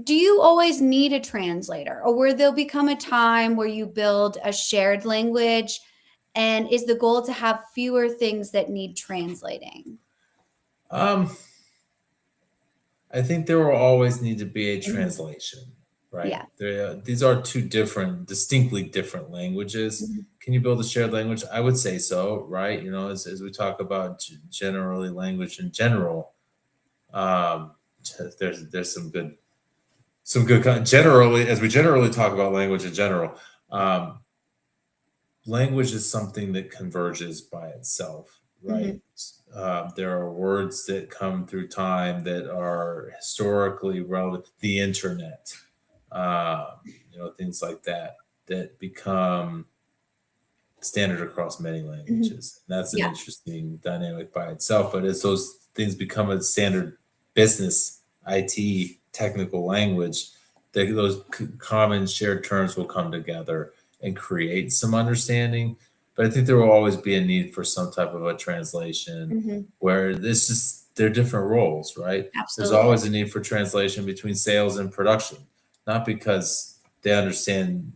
do you always need a translator, or will there become a time where you build a shared language, and is the goal to have fewer things that need translating? Um, I think there will always need to be a Mhm. translation, right? Yeah. These are two different, distinctly different languages. Mhm. Can you build a shared language? I would say so, right? As we talk about generally language in general, um, there's generally, as we generally talk about language in general. Um, Language is something that converges by itself, right? Mhm. There are words that come through time that are historically relevant. The internet, uh, things like that that become standard across many Mhm. languages. That's an Yeah. interesting dynamic by itself. But as those things become a standard business, IT, technical language, those common shared terms will come together and create some understanding. But I think there will always be a need for some type of a translation Mhm. where this is they're different roles, right? There's Absolutely. always a need for translation between sales and production, not because they understand,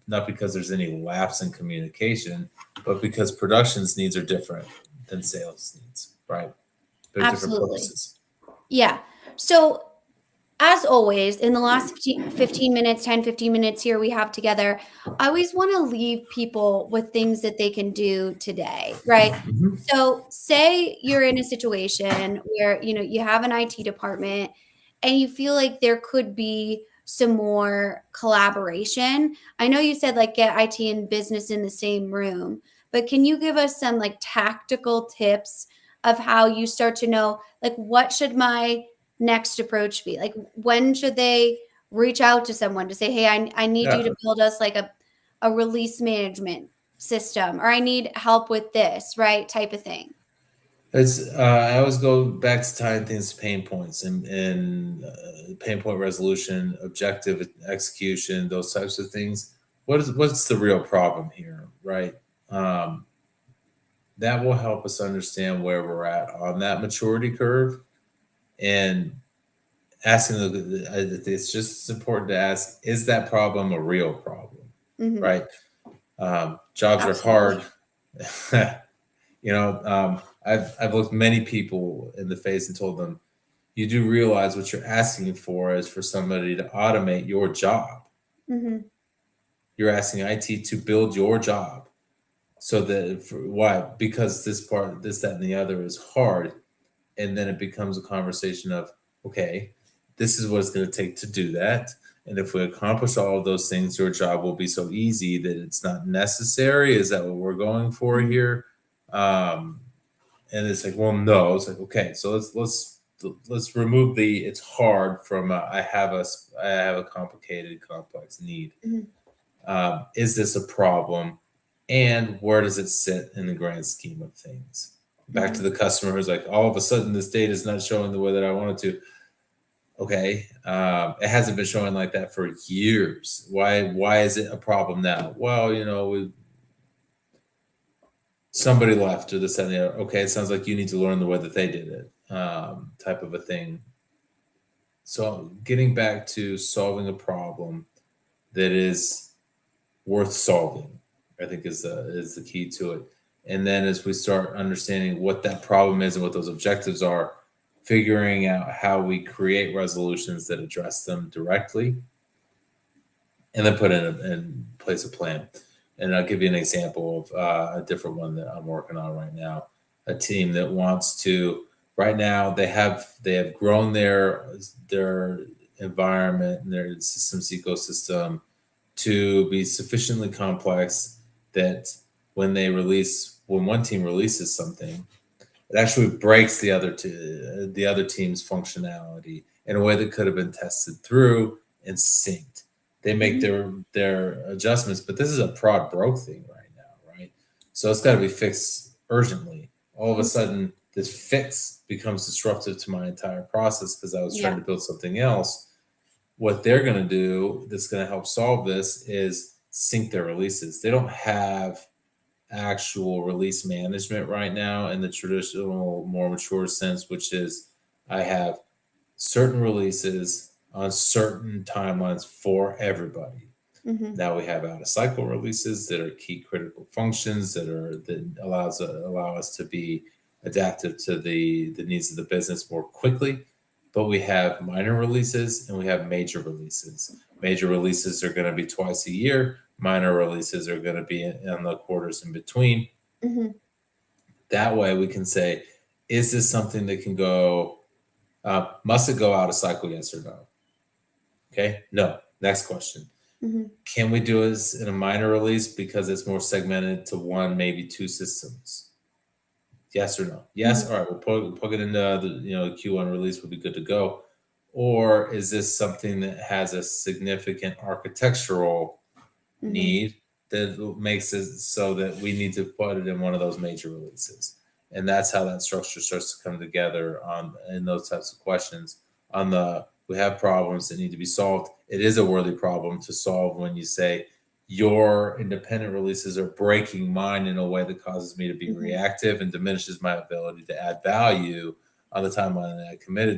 not because there's any lapse in communication, but because production's needs are different than sales needs, right? They're different Absolutely. purposes. Yeah. So, as always, in the last 15 minutes, 10, 15 minutes here we have together, I always want to leave people with things that they can do today, right? Mhm. So, say you're in a situation where, you have an IT department and you feel like there could be some more collaboration. I know you said like get IT and business in the same room, but can you give us some like tactical tips of how you start to know like what should my next approach be? Like, when should they reach out to someone to say, hey, I need you Yeah, to build us like a release management system, or I need help with this, right? Type of thing. I always go back to tying things to pain points and pain point resolution, objective execution, those types of things. What's the real problem here, right? Um, that will help us understand where we're at on that maturity curve and asking it's just as important to ask, is that problem a real problem, Hmm. right? Jobs are Absolutely. hard. I've looked many people in the face and told them, you do realize what you're asking for is for somebody to automate your job. Hmm. You're asking IT to build your job. So that why? Because this part, this, that, and the other is hard. And then it becomes a conversation of, okay, this is what it's going to take to do that. And if we accomplish all of those things, your job will be so easy that it's not necessary. Is that what we're going for Hmm. here? Um, and it's like, well, no. It's like, okay, so let's remove the it's hard from I have a complicated, complex need. Hmm. Is this a problem, and where does it sit in the grand scheme of things? Back to Hmm. the customer who's like, all of a sudden this data is not showing the way that I wanted to. Okay, it hasn't been showing like that for years. Why is it a problem now? Well, somebody left or this that, and the other. Okay, it sounds like you need to learn the way that they did it, type of a thing. So getting back to solving a problem that is worth solving, I think is the key to it. And then as we start understanding what that problem is and what those objectives are, figuring out how we create resolutions that address them directly, and then put in place a plan. And I'll give you an example of a different one that I'm working on right now. A team that wants to right now they have grown their environment and their systems ecosystem to be sufficiently complex that when one team releases something, it actually breaks the other team's functionality in a way that could have been tested through and synced. They make Hmm. their adjustments, but this is a prod broke thing right now, right? So it's got to be fixed urgently. All of a sudden, this fix becomes disruptive to my entire process because I was Yeah. trying to build something else. What they're going to do that's going to help solve this is sync their releases. They don't have actual release management right now in the traditional, more mature sense, which is I have certain releases on certain timelines for everybody. Mhm. Now we have out of cycle releases that are key critical functions that allow us to be adaptive to the needs of the business more quickly. But we have minor releases and we have major releases. Major releases are going to be twice a year. Minor releases are going to be in the quarters in between. Mhm. That way we can say, is this something that can go, must it go out of cycle? Yes or no? Okay, no. Next question. Mhm. Can we do this in a minor release because it's more segmented to one, maybe two systems? Yes or no? Yes. Mhm. All right. We'll plug it into the Q1 release. We'll be good to go. Or is this something that has a significant architectural Mhm. need that makes it so that we need to put it in one of those major releases? And that's how that structure starts to come together on in those types of questions. On the we have problems that need to be solved. It is a worthy problem to solve when you say your independent releases are breaking mine in a way that causes me to be Mhm. reactive and diminishes my ability to add value on the timeline that I committed